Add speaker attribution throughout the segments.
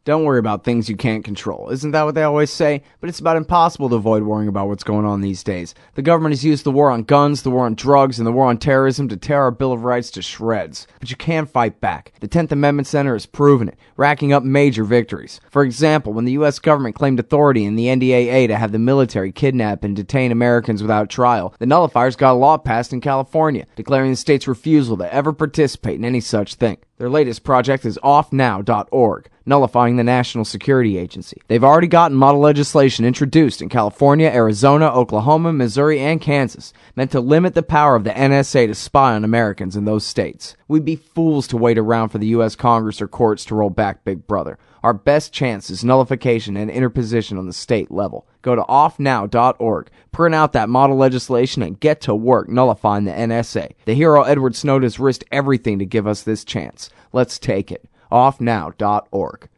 Speaker 1: Don't worry about things you can't control. Isn't that what they always say? But it's about impossible to avoid worrying about what's going on these days. The government has used the war on guns, the war on drugs, and the war on terrorism to tear our Bill of Rights to shreds. But you can fight back. The 10th Amendment Center has proven it, racking up major victories. For example, when the U.S. government claimed authority in the NDAA to have the military kidnap and detain Americans without trial, the nullifiers got a law passed in California, declaring the state's refusal to ever participate in any such thing. Their latest project is offnow.org, nullifying the National Security Agency. They've already gotten model legislation introduced in California, Arizona, Oklahoma, Missouri, and Kansas, meant to limit the power of the NSA to spy on Americans in those states. We'd be fools to wait around for the U.S. Congress or courts to roll back Big Brother. Our best chance is nullification and interposition on the state level. Go to offnow.org, print out that model legislation, and get to work nullifying the NSA. The hero Edward Snowden has risked everything to give us this chance. Let's take it. offnow.org.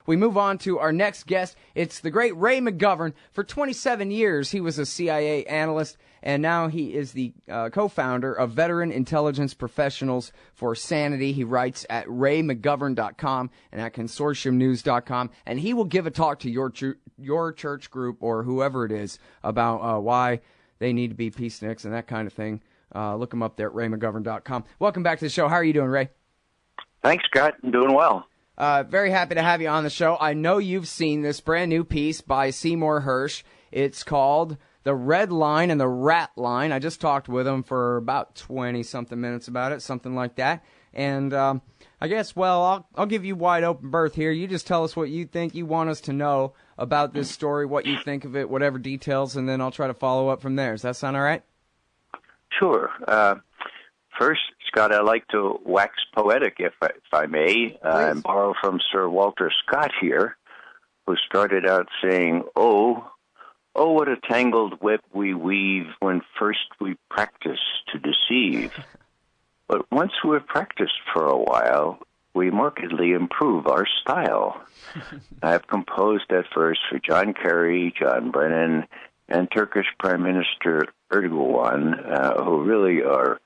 Speaker 1: We move on to our next guest. It's the great Ray McGovern. For 27 years, he was a CIA analyst, and now he is the co-founder of Veteran Intelligence Professionals for Sanity. He writes at raymcgovern.com and at consortiumnews.com, and he will give a talk to your church group or whoever it is about why they need to be peaceniks and that kind of thing. Look him up there at raymcgovern.com. Welcome back to the show. How are you doing, Ray?
Speaker 2: Thanks, Scott. I'm doing well.
Speaker 1: Very happy to have you on the show. I know you've seen this brand new piece by Seymour Hersh. It's called The Red Line and the Rat Line. I just talked with him for about 20-something minutes about it, something like that. And I guess, well, I'll give you wide open berth here. You just tell us what you think you want us to know about this story, what you think of it, whatever details, and then I'll try to follow up from there. Does that sound all right?
Speaker 2: Sure. First, Scott, I'd like to wax poetic, if I may, and borrow from Sir Walter Scott here, who started out saying, oh, what a tangled web we weave when first we practice to deceive. But once we've practiced for a while, we markedly improve our style. I have composed that verse for John Kerry, John Brennan, and Turkish Prime Minister Erdogan, who really are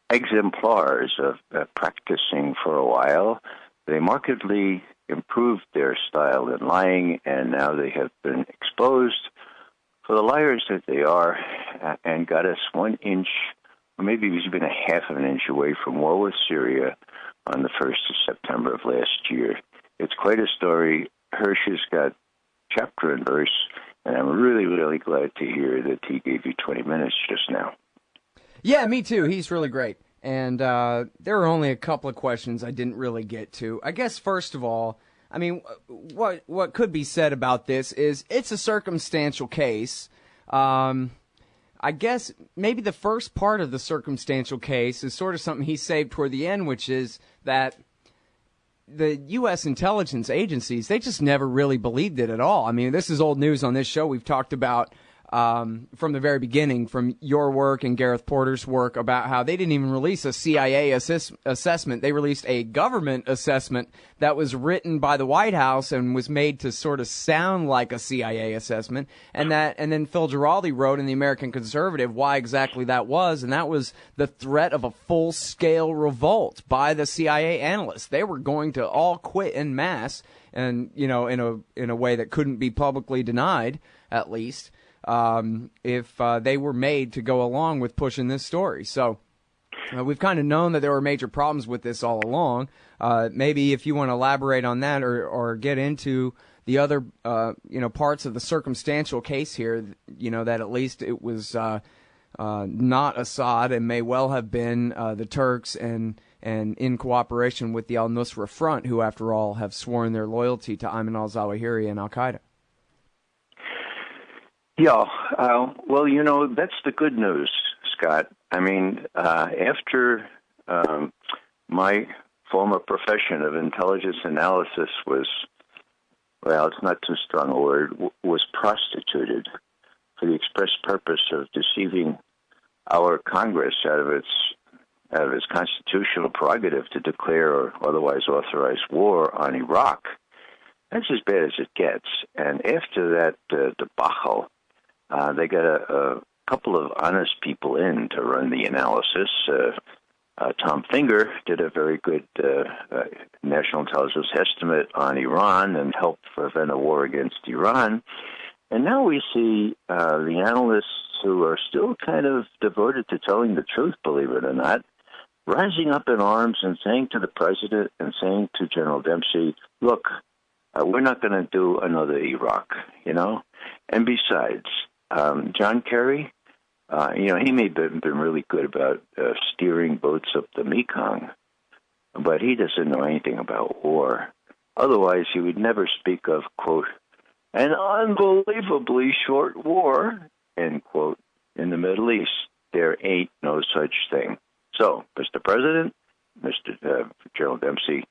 Speaker 2: exemplars of practicing for a while. They markedly improved their style in lying, and now they have been exposed for the liars that they are, and got us 1 inch, or maybe even a half of an inch away from war with Syria on the 1st of September of last year. It's quite a story. Hersh has got chapter and verse, and I'm really, really glad to hear that he gave you 20 minutes just now.
Speaker 1: Yeah, me too. He's really great. And there are only a couple of questions I didn't really get to. I guess, first of all, I mean, what could be said about this is it's a circumstantial case. I guess maybe the first part of the circumstantial case is sort of something he saved toward the end, which is that the U.S. intelligence agencies, they just never really believed it at all. I mean, this is old news on this show. We've talked about from the very beginning, from your work and Gareth Porter's work, about how they didn't even release a CIA assessment. They released a government assessment that was written by the White House and was made to sort of sound like a CIA assessment. And then Phil Giraldi wrote in the American Conservative why exactly that was, and that was the threat of a full-scale revolt by the CIA analysts. They were going to all quit en masse, and in a way that couldn't be publicly denied, at least. If they were made to go along with pushing this story. So we've kind of known that there were major problems with this all along. Maybe if you want to elaborate on that or get into the other parts of the circumstantial case here, that at least it was not Assad and may well have been the Turks and in cooperation with the al-Nusra Front, who, after all, have sworn their loyalty to Ayman al-Zawahiri and al-Qaeda.
Speaker 2: Yeah, well, that's the good news, Scott. I mean, after my former profession of intelligence analysis was, well, it's not too strong a word, was prostituted for the express purpose of deceiving our Congress out of its constitutional prerogative to declare or otherwise authorize war on Iraq. That's as bad as it gets. And after that debacle, they got a couple of honest people in to run the analysis. Tom Finger did a very good national intelligence estimate on Iran and helped prevent a war against Iran. And now we see the analysts who are still kind of devoted to telling the truth, believe it or not, rising up in arms and saying to the president and saying to General Dempsey, look, we're not going to do another Iraq, you know? And besides, John Kerry, he may have been really good about steering boats up the Mekong, but he doesn't know anything about war. Otherwise, he would never speak of, quote, an unbelievably short war, end quote, in the Middle East. There ain't no such thing. So, Mr. President, Mr. General Dempsey,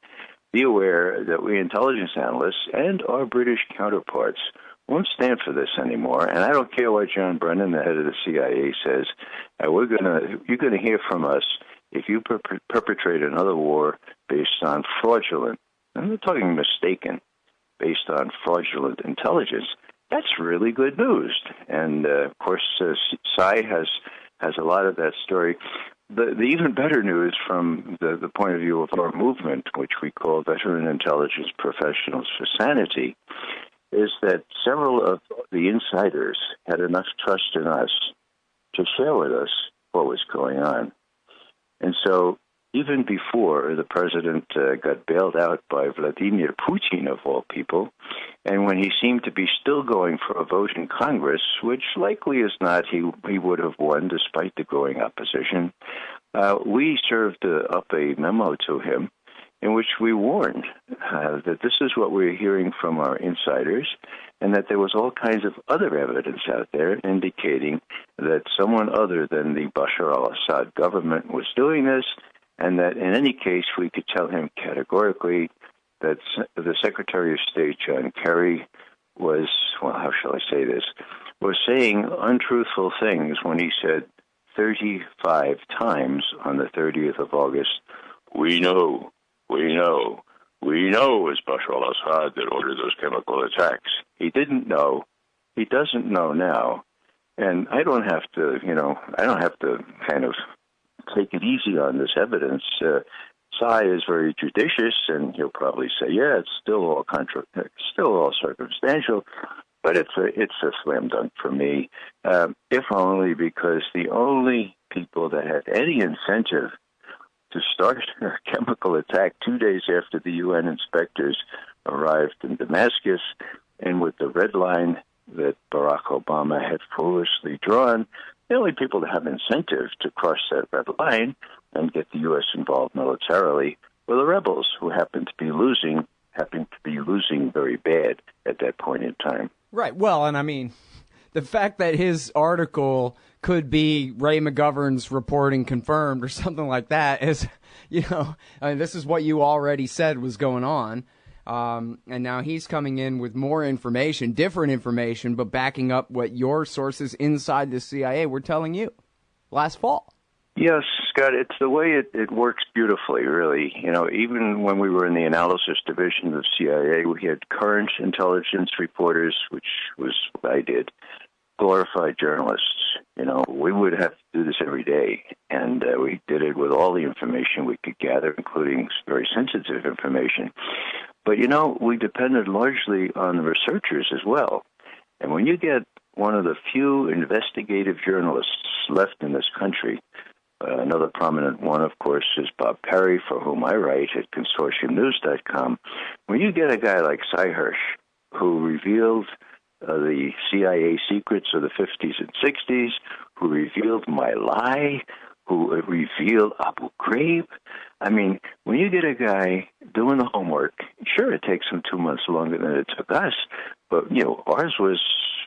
Speaker 2: be aware that we intelligence analysts and our British counterparts won't stand for this anymore. And I don't care what John Brennan, the head of the CIA, says. You're going to hear from us if you perpetrate another war based on fraudulent, I'm not talking mistaken, based on fraudulent intelligence. That's really good news. And, of course, Sy has a lot of that story. The even better news from the point of view of our movement, which we call Veteran Intelligence Professionals for Sanity, is that several of the insiders had enough trust in us to share with us what was going on. And so even before the president got bailed out by Vladimir Putin, of all people, and when he seemed to be still going for a vote in Congress, which likely is not he would have won despite the growing opposition, we served up a memo to him in which we warned that this is what we're hearing from our insiders, and that there was all kinds of other evidence out there indicating that someone other than the Bashar al-Assad government was doing this, and that in any case we could tell him categorically that the Secretary of State, John Kerry, was, well, how shall I say this, was saying untruthful things when he said 35 times on the 30th of August, we know it was Bashar al-Assad that ordered those chemical attacks. He didn't know. He doesn't know now. And I don't have to kind of take it easy on this evidence. Sy is very judicious, and he'll probably say, yeah, it's still all circumstantial, but it's a slam dunk for me, if only because the only people that had any incentive to start a chemical attack 2 days after the UN inspectors arrived in Damascus, and with the red line that Barack Obama had foolishly drawn, the only people that have incentive to cross that red line and get the U.S. involved militarily were the rebels, who happened to be losing very bad at that point in time.
Speaker 1: Right. Well, and I mean, the fact that his article could be Ray McGovern's reporting confirmed or something like that is, this is what you already said was going on. And now he's coming in with more information, different information, but backing up what your sources inside the CIA were telling you last fall.
Speaker 2: Yes, Scott, it's the way it works beautifully, really. Even when we were in the analysis division of CIA, we had current intelligence reporters, which was what I did, glorified journalists. We would have to do this every day, and we did it with all the information we could gather, including very sensitive information. But, we depended largely on the researchers as well. And when you get one of the few investigative journalists left in this country, another prominent one, of course, is Bob Perry, for whom I write at consortiumnews.com. When you get a guy like Sy Hersh, who revealed the CIA secrets of the 50s and 60s, who revealed My Lai, who revealed Abu Ghraib. I mean, when you get a guy doing the homework, sure, it takes him 2 months longer than it took us, but, ours was,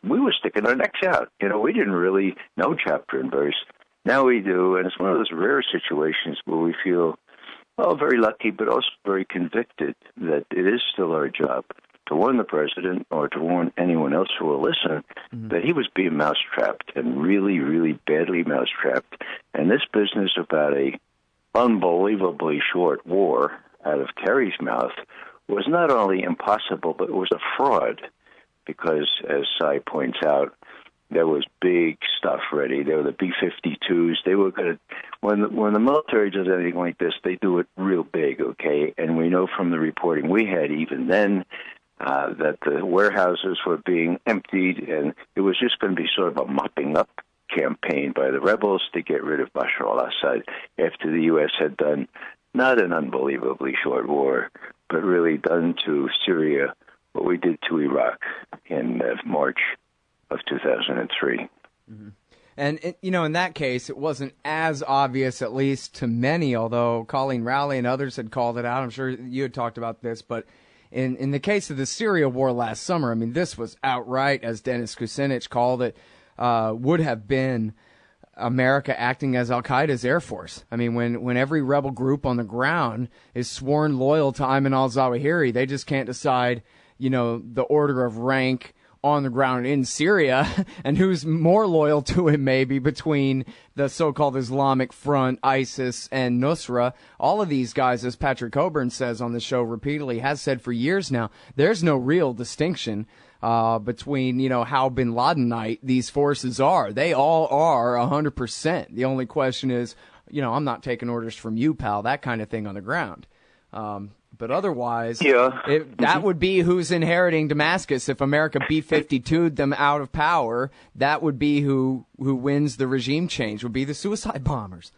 Speaker 2: we were sticking our necks out. We didn't really know chapter and verse. Now we do, and it's one of those rare situations where we feel, very lucky, but also very convicted that it is still our job to warn the president or to warn anyone else who will listen that he was being mousetrapped, and really, really badly mousetrapped. And this business about a unbelievably short war out of Kerry's mouth was not only impossible, but it was a fraud, because, as Sy points out, there was big stuff ready. There were the B-52s. when the military does anything like this, they do it real big, okay? And we know from the reporting we had even then that the warehouses were being emptied, and it was just going to be sort of a mopping up campaign by the rebels to get rid of Bashar al-Assad after the U.S. had done not an unbelievably short war, but really done to Syria what we did to Iraq in March of 2003.
Speaker 1: Mm-hmm. And, in that case, it wasn't as obvious, at least to many, although Colleen Rowley and others had called it out. I'm sure you had talked about this, but in the case of the Syria war last summer, I mean, this was outright, as Dennis Kucinich called it, would have been America acting as al-Qaeda's air force. I mean, when every rebel group on the ground is sworn loyal to Ayman al-Zawahiri, they just can't decide, the order of rank on the ground in Syria and who's more loyal to him maybe between the so-called Islamic Front, ISIS, and Nusra. All of these guys, as Patrick Coburn says on the show repeatedly, has said for years now, there's no real distinction between, how bin Ladenite these forces are. They all are 100%. The only question is, I'm not taking orders from you, pal, that kind of thing on the ground. But otherwise, that would be who's inheriting Damascus. If America B-52'd them out of power, that would be who wins the regime change, would be the suicide bombers.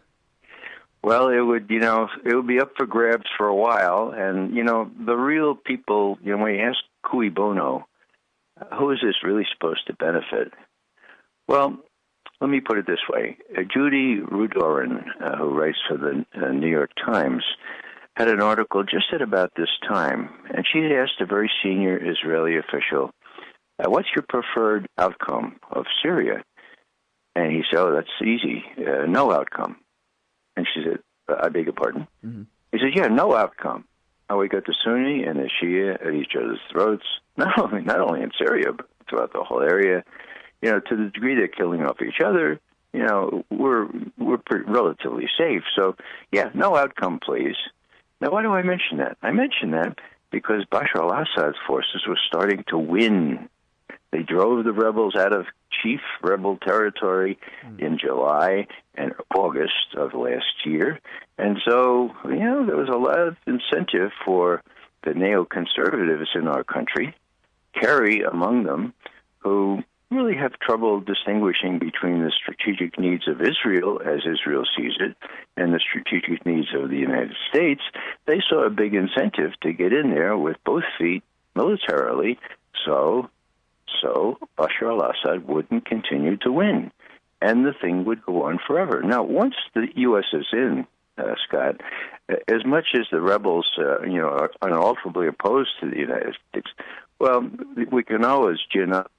Speaker 2: Well, it would be up for grabs for a while. And, the real people, when you ask cui bono, who is this really supposed to benefit? Well, let me put it this way. Judy Rudoren, who writes for the New York Times, had an article just at about this time, and she had asked a very senior Israeli official, what's your preferred outcome of Syria? And he said, that's easy, no outcome. And she said, I beg your pardon? Mm-hmm. He said, yeah, no outcome. And we got the Sunni and the Shia at each other's throats, not only in Syria, but throughout the whole area. To the degree they're killing off each other, we're relatively safe. So, yeah, no outcome, please. Now, why do I mention that? I mention that because Bashar al-Assad's forces were starting to win. They drove the rebels out of chief rebel territory in July and August of last year. And so, there was a lot of incentive for the neoconservatives in our country, Kerry among them, who really have trouble distinguishing between the strategic needs of Israel, as Israel sees it, and the strategic needs of the United States. They saw a big incentive to get in there with both feet militarily, so Bashar al-Assad wouldn't continue to win, and the thing would go on forever. Now, once the U.S. is in, Scott, as much as the rebels, are unalterably opposed to the United States, well, we can always gin up,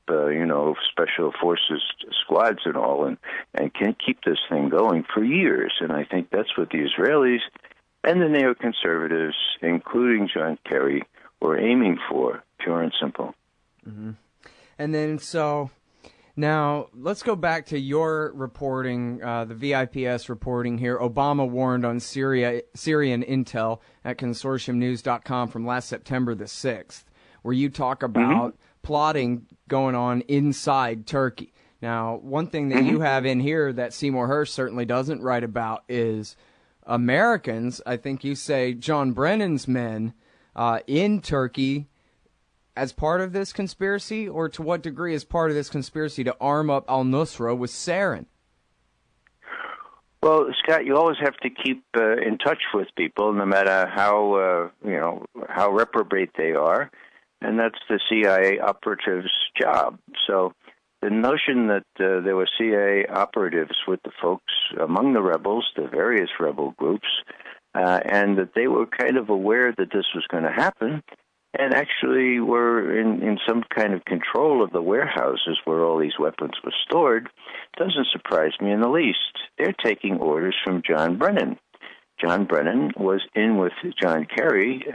Speaker 2: special forces squads and all, and can keep this thing going for years. And I think that's what the Israelis and the neoconservatives, including John Kerry, were aiming for, pure and simple.
Speaker 1: Mm-hmm. And then, so now let's go back to your reporting, the VIPS reporting here. Obama warned on Syrian intel at consortiumnews.com from last September the 6th. Where you talk about plotting going on inside Turkey. Now, one thing that you have in here that Seymour Hersh certainly doesn't write about is Americans, I think you say John Brennan's men in Turkey as part of this conspiracy, or to what degree is part of this conspiracy to arm up al-Nusra with sarin?
Speaker 2: Well, Scott, you always have to keep in touch with people, no matter how reprobate they are. And that's the CIA operative's job. So the notion that there were CIA operatives with the folks among the rebels, the various rebel groups, and that they were kind of aware that this was going to happen and actually were in some kind of control of the warehouses where all these weapons were stored, doesn't surprise me in the least. They're taking orders from John Brennan. John Brennan was in with John Kerry,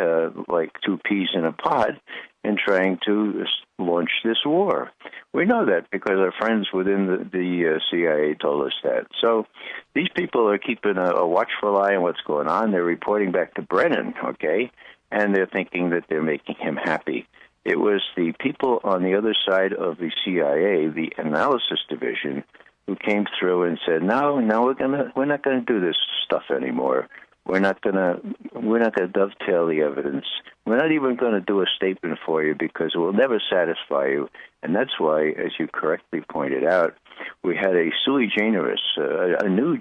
Speaker 2: like two peas in a pod, in trying to launch this war. We know that because our friends within the CIA told us that. So these people are keeping a watchful eye on what's going on. They're reporting back to Brennan, okay, and they're thinking that they're making him happy. It was the people on the other side of the CIA, the analysis division, who came through and said, "No, we're not gonna do this stuff anymore. We're not gonna dovetail the evidence. We're not even gonna do a statement for you because it will never satisfy you." And that's why, as you correctly pointed out, we had a sui generis, a new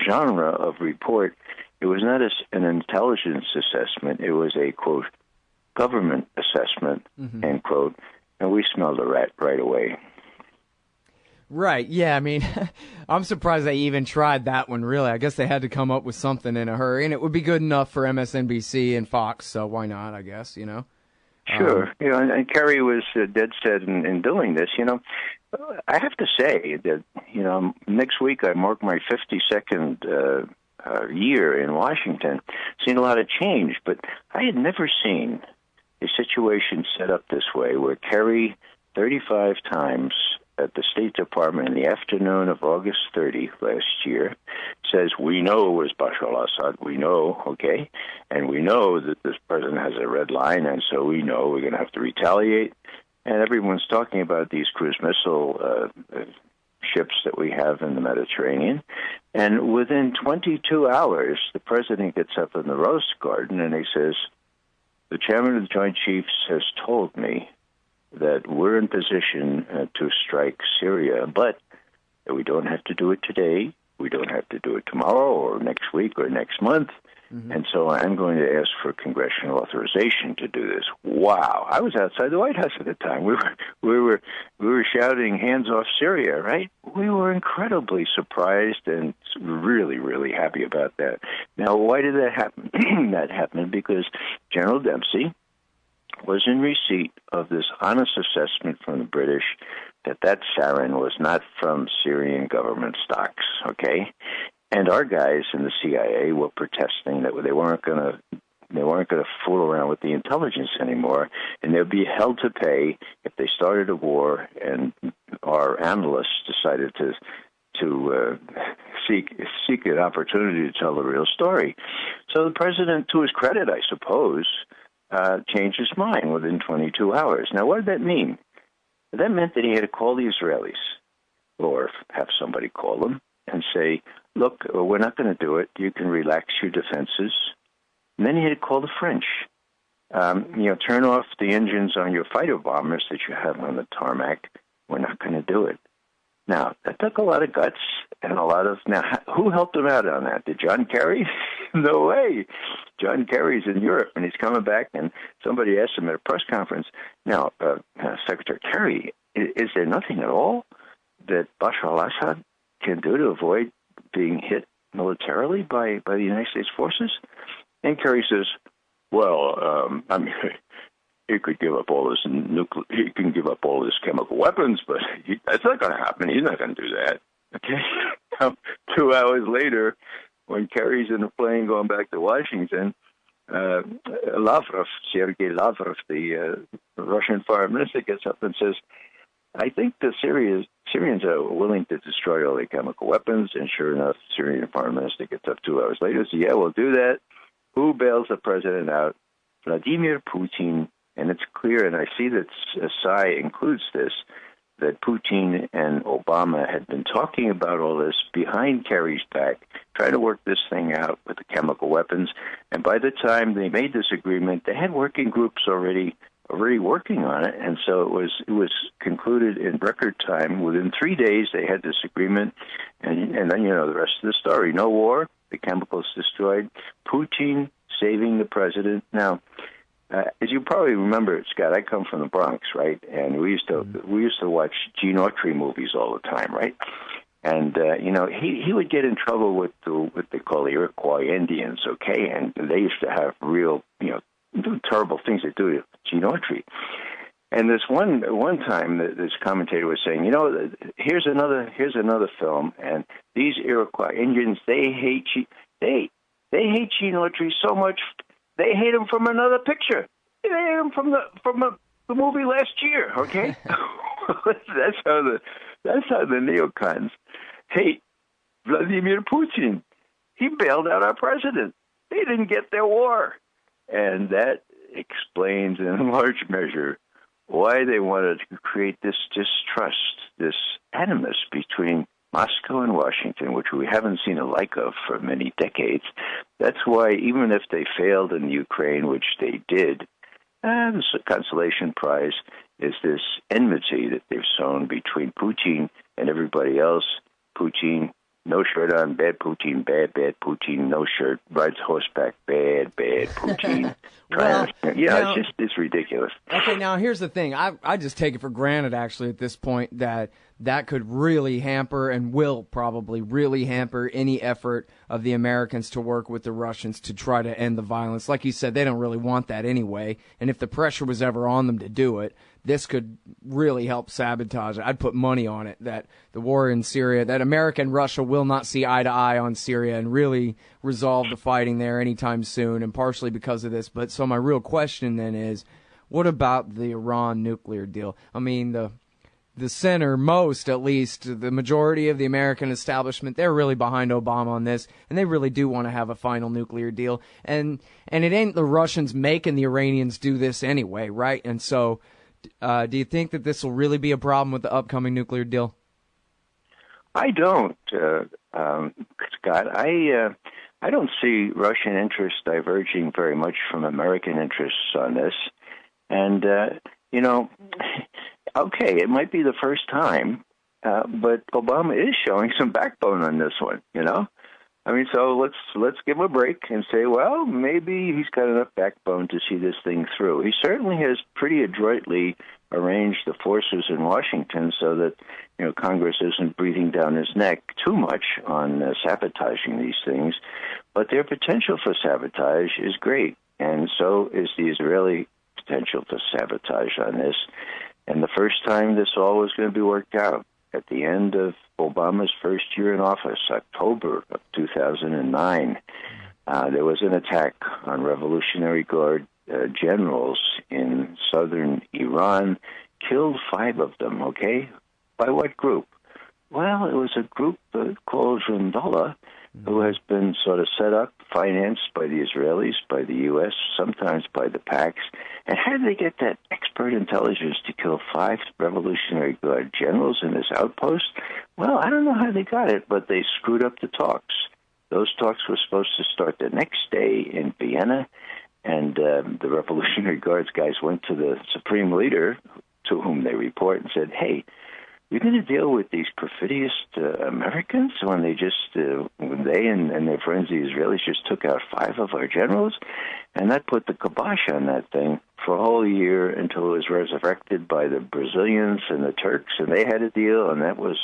Speaker 2: genre of report. It was not an intelligence assessment. It was a, quote, government assessment, end quote. And we smelled a rat right away.
Speaker 1: Right, yeah, I mean, I'm surprised they even tried that one, really. I guess they had to come up with something in a hurry, and it would be good enough for MSNBC and Fox, so why not, I guess, you know?
Speaker 2: Sure, and Kerry was dead set in doing this. I have to say that, next week I mark my 52nd year in Washington. Seen a lot of change, but I had never seen a situation set up this way where Kerry 35 times at the State Department in the afternoon of August 30 last year says, "We know it was Bashar al-Assad, we know, okay, and we know that this president has a red line, and so we know we're going to have to retaliate." And everyone's talking about these cruise missile ships that we have in the Mediterranean. And within 22 hours, the president gets up in the Rose Garden and he says, "The chairman of the Joint Chiefs has told me that we're in position to strike Syria, but we don't have to do it today. We don't have to do it tomorrow or next week or next month. And so I'm going to ask for congressional authorization to do this." Wow! I was outside the White House at the time. We were shouting, "Hands off Syria!" Right? We were incredibly surprised and really, really happy about that. Now, why did that happen? That happened because General Dempsey was in receipt of this honest assessment from the British that Sarin was not from Syrian government stocks, okay? And our guys in the CIA were protesting that they weren't going to fool around with the intelligence anymore, and they'd be held to pay if they started a war. And our analysts decided to seek an opportunity to tell the real story. So the president, to his credit, I suppose, changed his mind within 22 hours. Now, what did that mean? That meant that he had to call the Israelis, or have somebody call them, and say, "Look, we're not going to do it. You can relax your defenses." And then he had to call the French. Turn off the engines on your fighter bombers that you have on the tarmac. We're not going to do it. Now, that took a lot of guts and a lot of... Now, who helped him out on that? Did John Kerry? No way. John Kerry's in Europe, and he's coming back, and somebody asked him at a press conference, "Now, Secretary Kerry, is there nothing at all that Bashar al-Assad can do to avoid being hit militarily by the United States forces?" And Kerry says, "Well, he could give up all this he can give up all his chemical weapons, but that's not going to happen. He's not going to do that." Okay. Now, 2 hours later, when Kerry's in a plane going back to Washington, Sergei Lavrov, the Russian foreign minister, gets up and says, "I think the Syrians are willing to destroy all their chemical weapons." And sure enough, the Syrian foreign minister gets up 2 hours later and says, "Yeah, we'll do that." Who bails the president out? Vladimir Putin. And it's clear, and I see that Psy includes this, that Putin and Obama had been talking about all this behind Kerry's back, trying to work this thing out with the chemical weapons. And by the time they made this agreement, they had working groups already working on it. And so it was concluded in record time. Within 3 days, they had this agreement. And then, the rest of the story. No war, the chemicals destroyed, Putin saving the president. Now, as you probably remember, Scott, I come from the Bronx, right? And we used to watch Gene Autry movies all the time, right? And he would get in trouble with what they call the Iroquois Indians, okay? And they used to have real, do terrible things they do to Gene Autry. And this one time, this commentator was saying, here's another film, and these Iroquois Indians, they hate Gene Autry so much. They hate him from another picture. They hate him from the movie last year. Okay, that's how the neocons hate Vladimir Putin. He bailed out our president. They didn't get their war, and that explains in large measure why they wanted to create this distrust, this animus between Moscow and Washington, which we haven't seen a like of for many decades. That's why even if they failed in Ukraine, which they did, the consolation prize is this enmity that they've sown between Putin and everybody else. Putin, no shirt on, bad Putin, bad Putin, no shirt, rides horseback, bad Putin.
Speaker 1: Well, now,
Speaker 2: it's ridiculous.
Speaker 1: Okay, now here's the thing. I just take it for granted, actually, at this point, that could really hamper and will probably really hamper any effort of the Americans to work with the Russians to try to end the violence. Like you said, they don't really want that anyway, and if the pressure was ever on them to do it, this could really help sabotage it. I'd put money on it that the war in Syria, that America and Russia will not see eye to eye on Syria and really resolve the fighting there anytime soon, and partially because of this. But so my real question then is, what about the Iran nuclear deal? I mean, the center, most at least, the majority of the American establishment, they're really behind Obama on this, and they really do want to have a final nuclear deal. And it ain't the Russians making the Iranians do this anyway, right? And so do you think that this will really be a problem with the upcoming nuclear deal?
Speaker 2: I don't, Scott. I don't see Russian interests diverging very much from American interests on this. And, okay, it might be the first time, but Obama is showing some backbone on this one, I mean, so let's give him a break and say, well, maybe he's got enough backbone to see this thing through. He certainly has pretty adroitly arranged the forces in Washington so that Congress isn't breathing down his neck too much on sabotaging these things. But their potential for sabotage is great, and so is the Israeli potential for sabotage on this. And the first time this all was going to be worked out, at the end of Obama's first year in office, October of 2009, there was an attack on Revolutionary Guard generals in southern Iran, killed 5 of them, okay? By what group? Well, it was a group called Jundallah, who has been sort of set up, financed by the Israelis, by the U.S., sometimes by the PACs. And how did they get that expert intelligence to kill 5 Revolutionary Guard generals in this outpost? Well, I don't know how they got it, but they screwed up the talks. Those talks were supposed to start the next day in Vienna, and the Revolutionary Guards guys went to the supreme leader, to whom they report, and said, hey, you're going to deal with these perfidious Americans when they and their friends, the Israelis, just took out 5 of our generals? And that put the kibosh on that thing for a whole year until it was resurrected by the Brazilians and the Turks, and they had a deal, and that was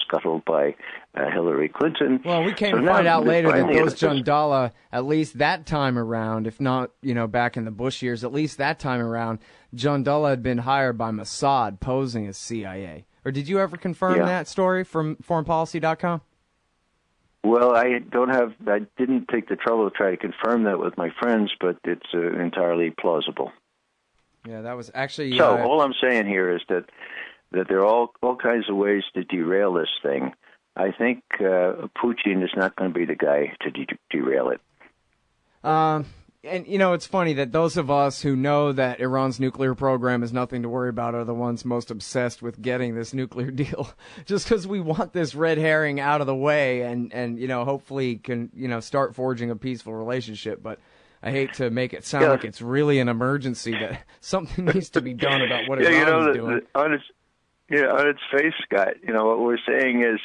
Speaker 2: scuttled by Hillary Clinton.
Speaker 1: Well, we came to find out later that those Jundallah, at least that time around, if not, back in the Bush years, at least that time around, Jundallah had been hired by Mossad posing as CIA. Or did you ever confirm that story from foreignpolicy.com?
Speaker 2: Well, I didn't take the trouble to try to confirm that with my friends, but it's entirely plausible.
Speaker 1: Yeah, that was actually...
Speaker 2: So all I'm saying here is that there are all kinds of ways to derail this thing. I think Putin is not going to be the guy to derail it.
Speaker 1: And, it's funny that those of us who know that Iran's nuclear program is nothing to worry about are the ones most obsessed with getting this nuclear deal, just because we want this red herring out of the way and hopefully can, start forging a peaceful relationship. But I hate to make it sound like it's really an emergency, that something needs to be done about what Iran is doing.
Speaker 2: On its face, Scott, what we're saying is,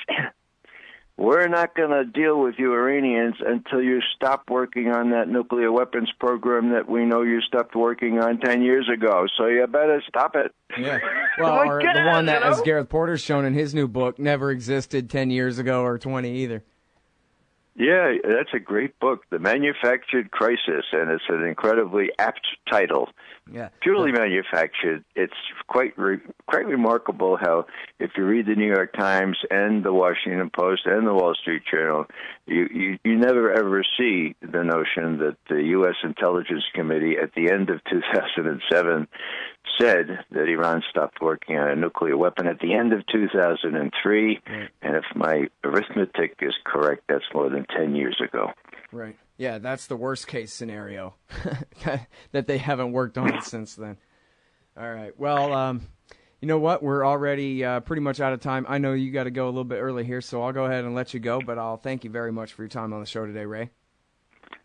Speaker 2: we're not going to deal with you Iranians until you stop working on that nuclear weapons program that we know you stopped working on 10 years ago. So you better stop it.
Speaker 1: Yeah. Well, or the one that, as Gareth Porter's shown in his new book, never existed 10 years ago or 20 either.
Speaker 2: Yeah, that's a great book, The Manufactured Crisis, and it's an incredibly apt title.
Speaker 1: Yeah.
Speaker 2: Purely manufactured. It's quite remarkable how, if you read the New York Times and the Washington Post and the Wall Street Journal, you never ever see the notion that the U.S. Intelligence Committee at the end of 2007 said that Iran stopped working on a nuclear weapon at the end of 2003, and if my arithmetic is correct, that's more than 10 years ago.
Speaker 1: Right. Yeah, that's the worst case scenario, that they haven't worked on it since then. All right. Well, You know what? We're already pretty much out of time. I know you got to go a little bit early here, so I'll go ahead and let you go, but I'll thank you very much for your time on the show today, Ray.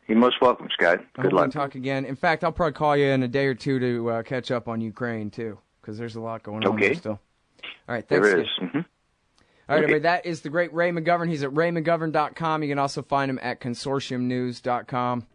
Speaker 2: You're most welcome, Scott. Good luck.
Speaker 1: We can talk again. In fact, I'll probably call you in a day or two to catch up on Ukraine, too, because there's a lot going on there still. All right, thanks.
Speaker 2: There is. Mm-hmm.
Speaker 1: All right, everybody, that is the great Ray McGovern. He's at raymcgovern.com. You can also find him at consortiumnews.com.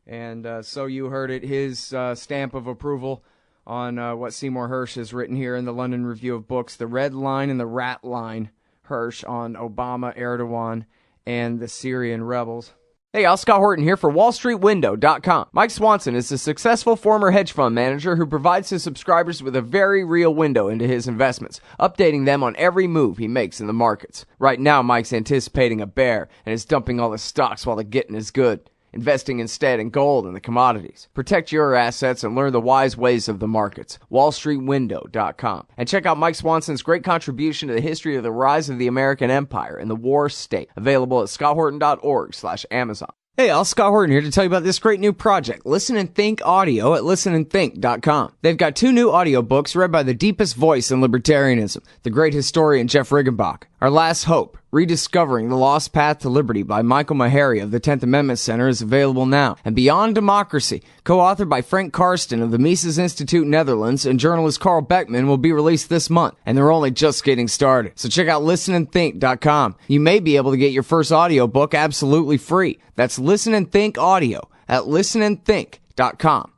Speaker 1: And so you heard it, his stamp of approval on what Seymour Hersh has written here in the London Review of Books, The Red Line and the Rat Line, Hersh, on Obama, Erdogan, and the Syrian rebels. Hey, y'all, Scott Horton here for WallStreetWindow.com. Mike Swanson is a successful former hedge fund manager who provides his subscribers with a very real window into his investments, updating them on every move he makes in the markets. Right now, Mike's anticipating a bear and is dumping all the stocks while the getting is good, investing instead in gold and the commodities. Protect your assets and learn the wise ways of the markets. WallStreetWindow.com. And check out Mike Swanson's great contribution to the history of the rise of the American empire and the war state. Available at scotthorton.org/Amazon. Hey, all, Scott Horton here to tell you about this great new project, Listen and Think Audio at listenandthink.com. They've got 2 new audiobooks read by the deepest voice in libertarianism, the great historian Jeff Riggenbach. Our Last Hope, Rediscovering the Lost Path to Liberty by Michael Maharrey of the 10th Amendment Center is available now. And Beyond Democracy, co-authored by Frank Karsten of the Mises Institute Netherlands and journalist Carl Beckman, will be released this month. And they're only just getting started. So check out listenandthink.com. You may be able to get your first audiobook absolutely free. That's Listen and Think Audio at listenandthink.com.